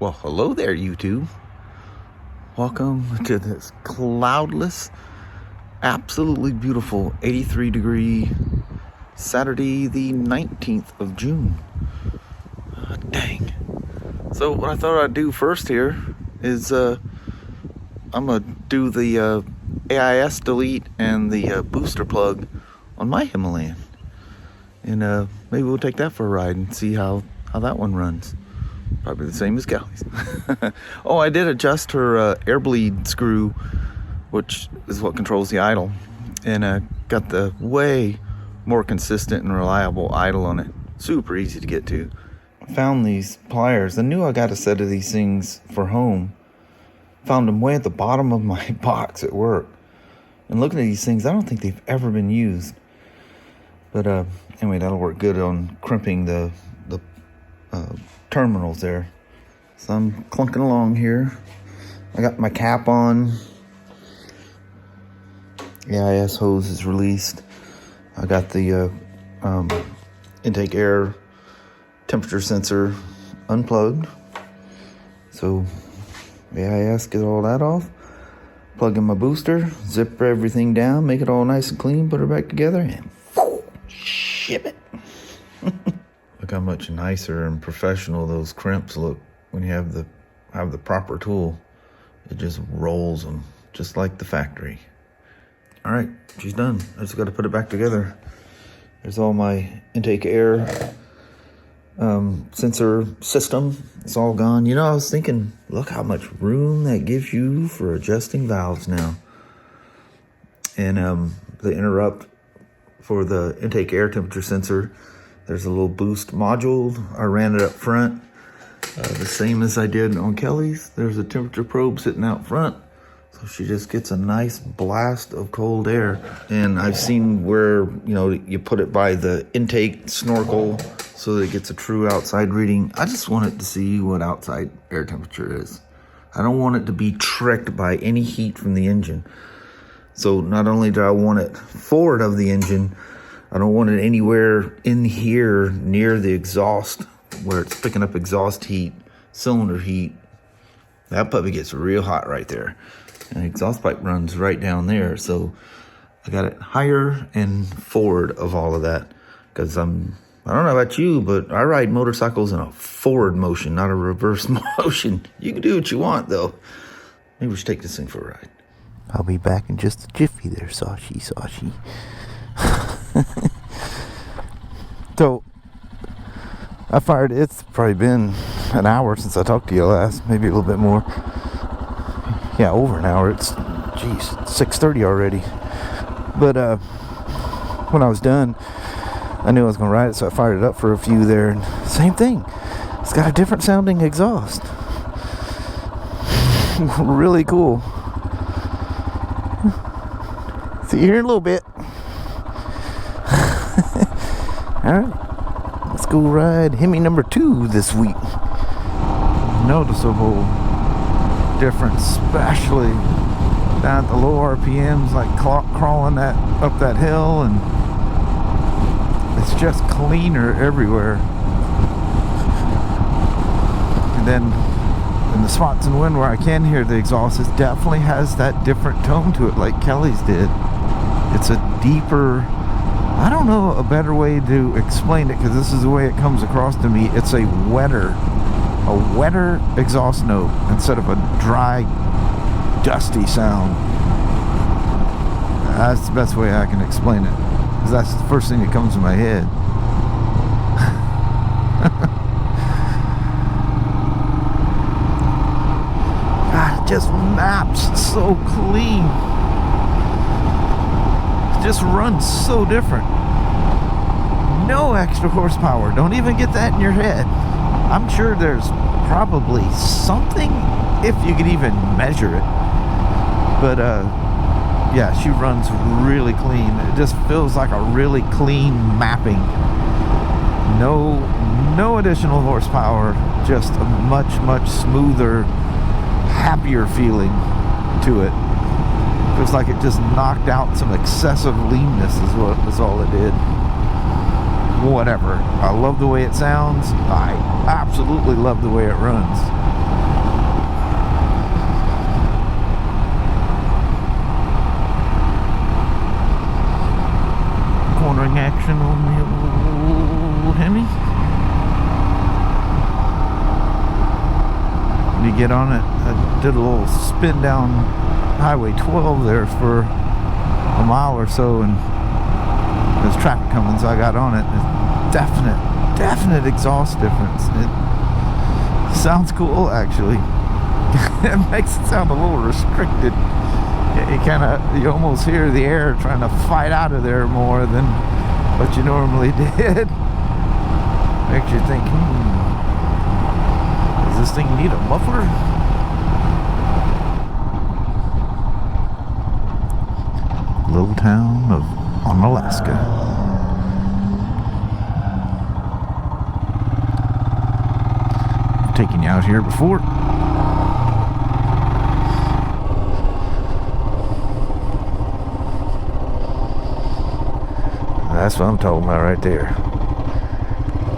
Well, hello there, YouTube. Welcome to this cloudless, absolutely beautiful 83-degree Saturday, the 19th of June. Dang. So what I thought I'd do first here is I'm going to do the AIS delete and the booster plug on my Himalayan. And maybe we'll take that for a ride and see how that one runs. Probably the same as Kelly's. Oh, I did adjust her air bleed screw, which is what controls the idle, and got the way more consistent and reliable idle on it. Super easy to get to. I found these pliers. I knew I got a set of these things for home. Found them way at the bottom of my box at work. And looking at these things, I don't think they've ever been used. But anyway, that'll work good on crimping the terminals there. So I'm clunking along here. I got my cap on. The AIS hose is released. I got the intake air temperature sensor unplugged. So the AIS, get all that off. Plug in my booster, zip everything down, make it all nice and clean, put it back together, and ship it. Look how much nicer and professional those crimps look when you have the proper tool. It just rolls them just like the factory. All right, she's done. I just got to put it back together. There's all my intake air sensor system. It's all gone. You know, I was thinking, look how much room that gives you for adjusting valves now. And the interrupt for the intake air temperature sensor, there's a little boost module. I ran it up front, the same as I did on Kelly's. There's a temperature probe sitting out front, so she just gets a nice blast of cold air. And I've seen where, you know, you put it by the intake snorkel so that it gets a true outside reading. I just want it to see what outside air temperature is. I don't want it to be tricked by any heat from the engine. So not only do I want it forward of the engine, I don't want it anywhere in here near the exhaust where it's picking up exhaust heat, cylinder heat. That puppy gets real hot right there. And the exhaust pipe runs right down there. So I got it higher and forward of all of that. Because I don't know about you, but I ride motorcycles in a forward motion, not a reverse motion. You can do what you want, though. Maybe we should take this thing for a ride. I'll be back in just a jiffy there, Sashi. So, I fired, it's probably been an hour since I talked to you last, maybe a little bit more. Yeah, over an hour. It's 6:30 already. But when I was done, I knew I was going to ride it, so I fired it up for a few there. And same thing. It's got a different sounding exhaust. Really cool. See you here in a little bit. Alright, let's go ride Himy number 2 this week. Noticeable difference, especially down at the low RPMs, like crawling up that hill, and it's just cleaner everywhere. And then in the spots in the wind where I can hear the exhaust, it definitely has that different tone to it, like Kelly's did. It's a deeper, I don't know a better way to explain it, because this is the way it comes across to me. It's a wetter exhaust note instead of a dry, dusty sound. That's the best way I can explain it, because that's the first thing that comes to my head. God, it just maps so clean. Just runs so different. No extra horsepower. Don't even get that in your head. I'm sure there's probably something, if you could even measure it. But yeah, she runs really clean. It just feels like a really clean mapping. No additional horsepower. Just a much smoother, happier feeling to it. Feels like it just knocked out some excessive leanness is all it did. Whatever. I love the way it sounds. I absolutely love the way it runs. throwing action on the old Himy. You get on it. I did a little spin down Highway 12 there for a mile or so, and there's traffic coming, so I got on it. It's definite exhaust difference. It sounds cool, actually. It makes it sound a little restricted. You almost hear the air trying to fight out of there more than what you normally did. Makes you think, does this thing need a muffler? Little town of Onalaska. I've taken you out here before. That's what I'm talking about right there.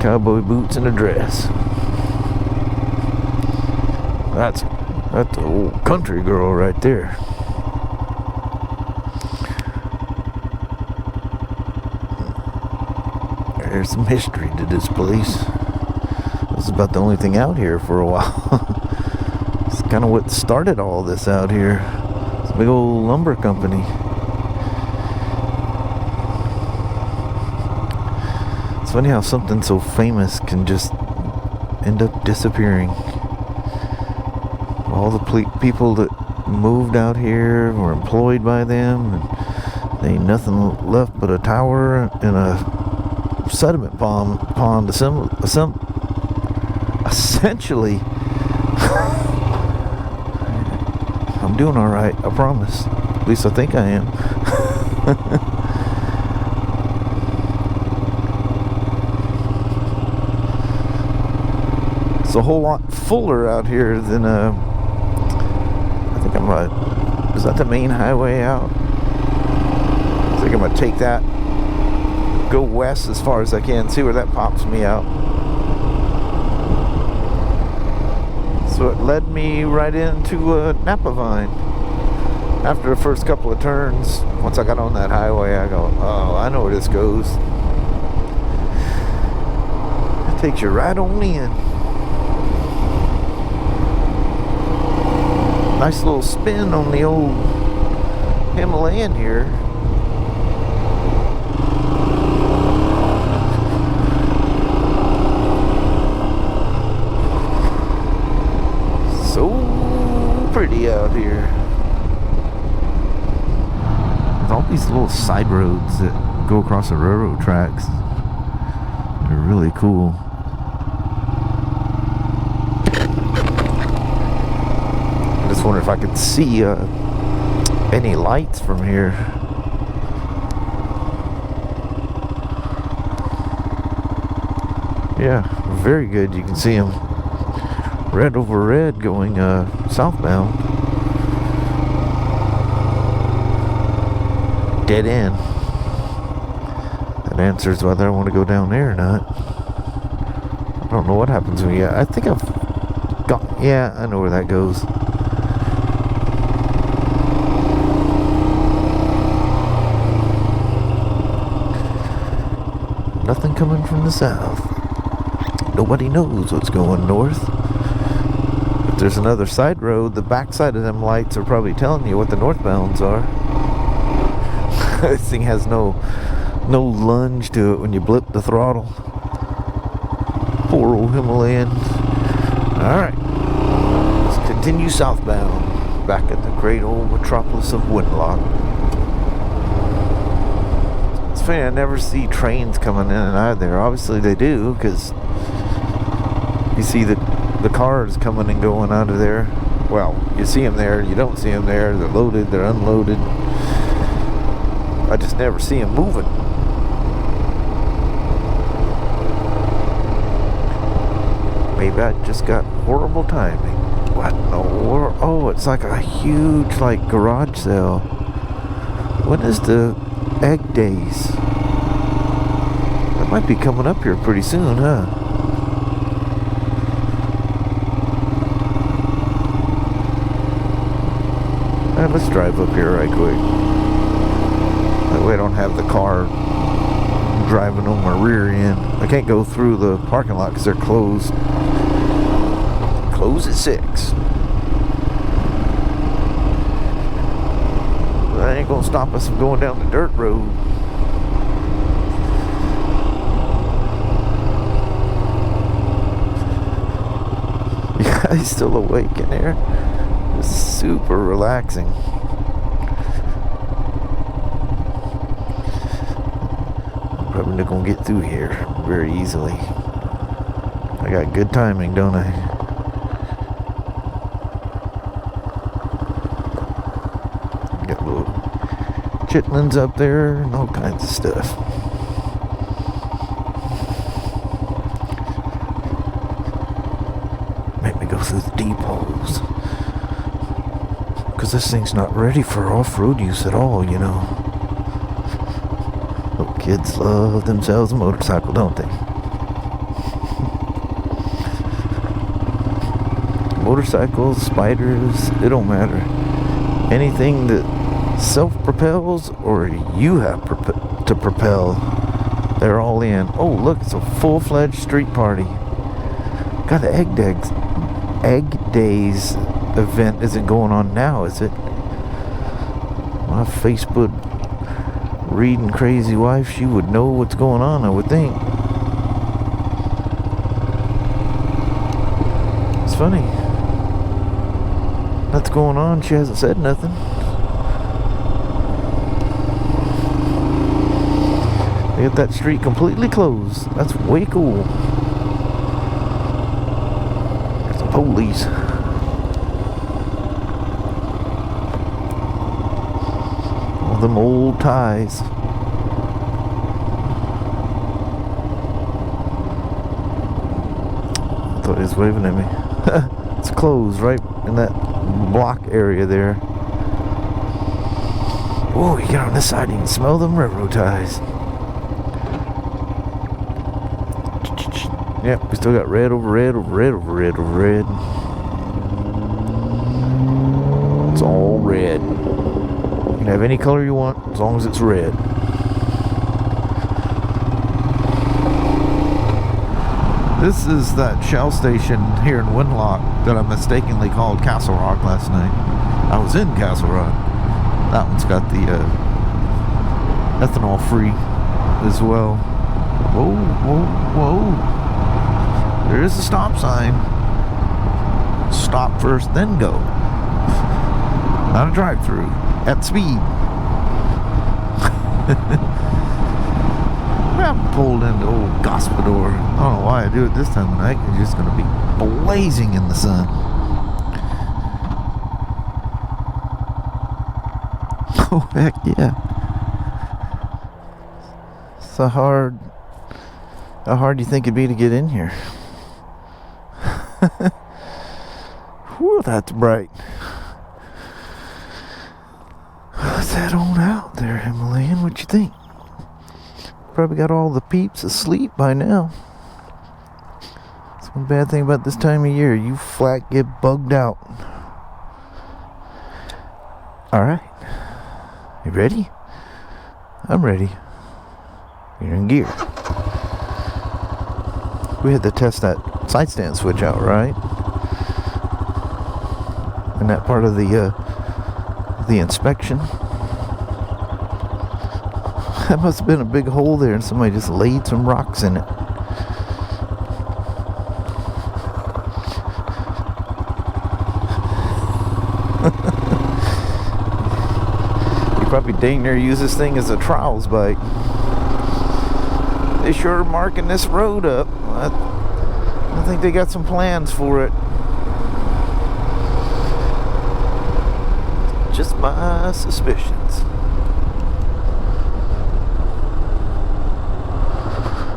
Cowboy boots and a dress. That's the old country girl right there. There's some history to this place. This is about the only thing out here for a while. It's kind of what started all this out here. It's a big old lumber company. It's funny how something so famous can just end up disappearing. All the people that moved out here were employed by them, and there ain't nothing left but a tower and a sediment pond essentially. I'm doing all right, I promise. At least I think I am. It's a whole lot fuller out here than I think is that the main highway out? I think I'm gonna take that, go west as far as I can, see where that pops me out. So it led me right into Napa Vine. After the first couple of turns, once I got on that highway, I go, oh, I know where this goes. It takes you right on in. Nice little spin on the old Himalayan here. So pretty out here. With all these little side roads that go across the railroad tracks. They're really cool. I just wonder if I could see any lights from here. Yeah, very good. You can see them red over red going southbound. Dead end. That answers whether I want to go down there or not. I don't know what happens when I think I've got, yeah, I know where that goes. Nothing coming from the south. Nobody knows what's going north. If there's another side road, the backside of them lights are probably telling you what the northbounds are. This thing has no lunge to it when you blip the throttle. Poor old Himalayan. Alright. Let's continue southbound. Back at the great old metropolis of Winlock. It's funny, I never see trains coming in and out of there. Obviously they do, because you see the cars coming and going out of there. Well, you see them there, you don't see them there. They're loaded, they're unloaded. I just never see them moving. Maybe I just got horrible timing. What in the world? Oh, it's like a huge garage sale. When is the egg days? That might be coming up here pretty soon, huh? Let's drive up here right quick. That way I don't have the car driving on my rear end. I can't go through the parking lot because they're closed. Close at 6. That ain't gonna stop us from going down the dirt road. You guys still awake in there? It's super relaxing. Probably not gonna get through here very easily. I got good timing, don't I? Got little chitlins up there and all kinds of stuff. Make me go through the deep holes. Because this thing's not ready for off-road use at all, you know. Little kids love themselves a motorcycle, don't they? Motorcycles, spiders, it don't matter. Anything that self-propels or you have to propel, they're all in. Oh, look, it's a full-fledged street party. God, the Egg Days event isn't going on now, is it? My Facebook reading crazy wife, she would know what's going on, I would think. It's funny. That's going on, she hasn't said nothing. They got that street completely closed. That's way cool. There's the police. All them old ties. I thought he was waving at me. It's closed right in that block area there. Whoa, you get on this side, you can smell them railroad ties. Yep, we still got red over red over red over red over red. It's all red. You can have any color you want as long as it's red. This is that Shell station here in Winlock that I mistakenly called Castle Rock last night. I was in Castle Rock. That one's got the ethanol free as well. Whoa, whoa, whoa. There is a stop sign. Stop first, then go. Not a drive-through. At speed. I pulled into old Gospodor. I don't know why I do it this time of night. It's just going to be blazing in the sun. Oh, heck yeah. So how hard do you think it'd be to get in here? Whew, that's bright. Let's head on out there, Himalayan. What you think? Probably got all the peeps asleep by now. That's one bad thing about this time of year. You flat get bugged out. Alright. You ready? I'm ready. You're in gear. We had to test that side stand switch out, right? And that part of the inspection. That must have been a big hole there and somebody just laid some rocks in it. You probably dang near use this thing as a trials bike. They sure are marking this road up. I think they got some plans for it. Just my suspicions.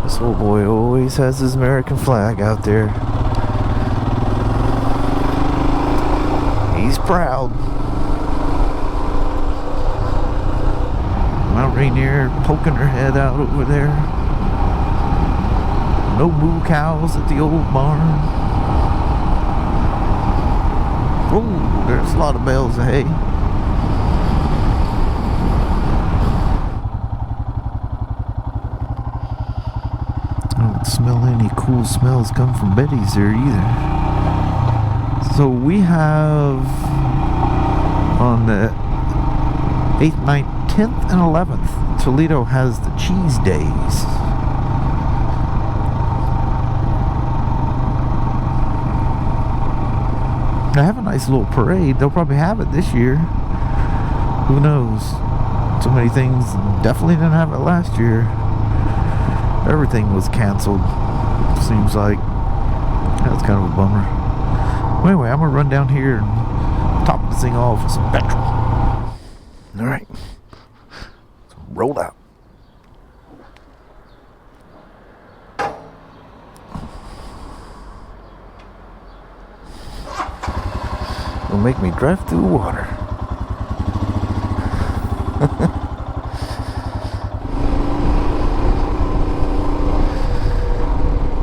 This old boy always has his American flag out there. He's proud. Mount Rainier poking her head out over there. No moo cows at the old barn. Oh, there's a lot of bales of hay. smell any cool smells come from Betty's there either. So we have on the 8th, 9th, 10th, and 11th, Toledo has the cheese days. They have a nice little parade. They'll probably have it this year. Who knows? So many things. Definitely didn't have it last year. Everything was canceled. Seems like. That's kind of a bummer. Well, anyway, I'm going to run down here and top this thing off with some petrol. Alright. So roll out. It'll make me drive through water.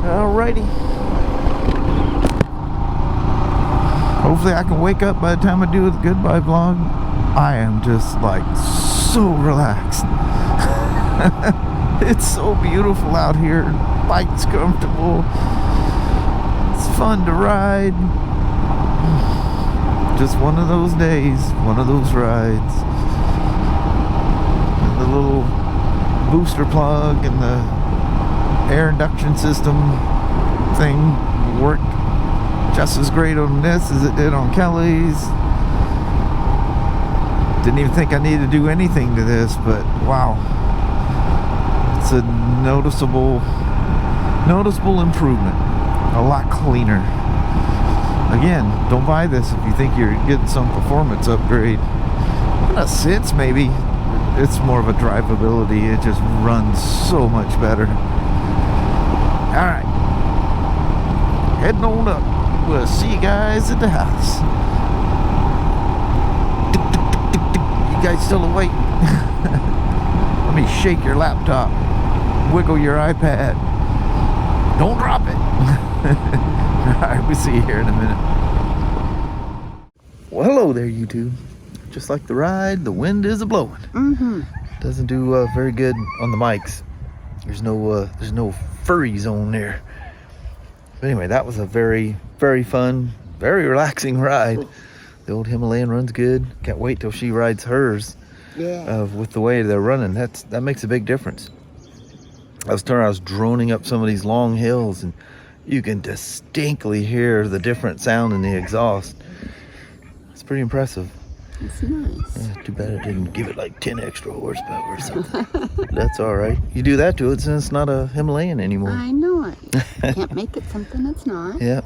Alrighty. Hopefully I can wake up by the time I do the goodbye vlog. I am just like so relaxed. It's so beautiful out here. Bike's comfortable. It's fun to ride. Just one of those days, one of those rides. And the little booster plug and the air induction system thing worked just as great on this as it did on Kelly's. Didn't even think I needed to do anything to this, but wow, it's a noticeable improvement. A lot cleaner. Again, don't buy this if you think you're getting some performance upgrade. In a sense, maybe. It's more of a drivability. It just runs so much better. Alright. Heading on up. We'll see you guys at the house. You guys still awake? Let me shake your laptop. Wiggle your iPad. Don't drop it. Alright, we'll see you here in a minute. Well, hello there, YouTube. Just like the ride, the wind is a-blowing. Doesn't do very good on the mics. There's no furry zone there. But anyway, that was a very, very fun, very relaxing ride. The old Himalayan runs good. Can't wait till she rides hers. Yeah. With the way they're running, that makes a big difference. I was droning up some of these long hills, and you can distinctly hear the different sound in the exhaust. It's pretty impressive. It's nice. Yeah, too bad I didn't give it like 10 extra horsepower or something. That's all right. You do that to it, since it's not a Himalayan anymore. I know it. Can't make it something it's not. Yeah.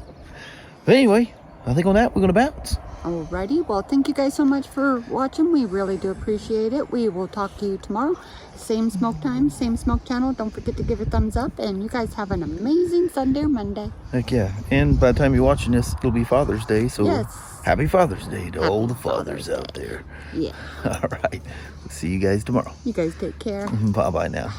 But anyway, I think on that we're going to bounce. Alrighty. Well, thank you guys so much for watching. We really do appreciate it. We will talk to you tomorrow. Same smoke time, same smoke channel. Don't forget to give it a thumbs up. And you guys have an amazing Sunday or Monday. Heck yeah. And by the time you're watching this, it'll be Father's Day. So yes. Happy Father's Day to all the fathers out there. Yeah. All right. See you guys tomorrow. You guys take care. Bye-bye now.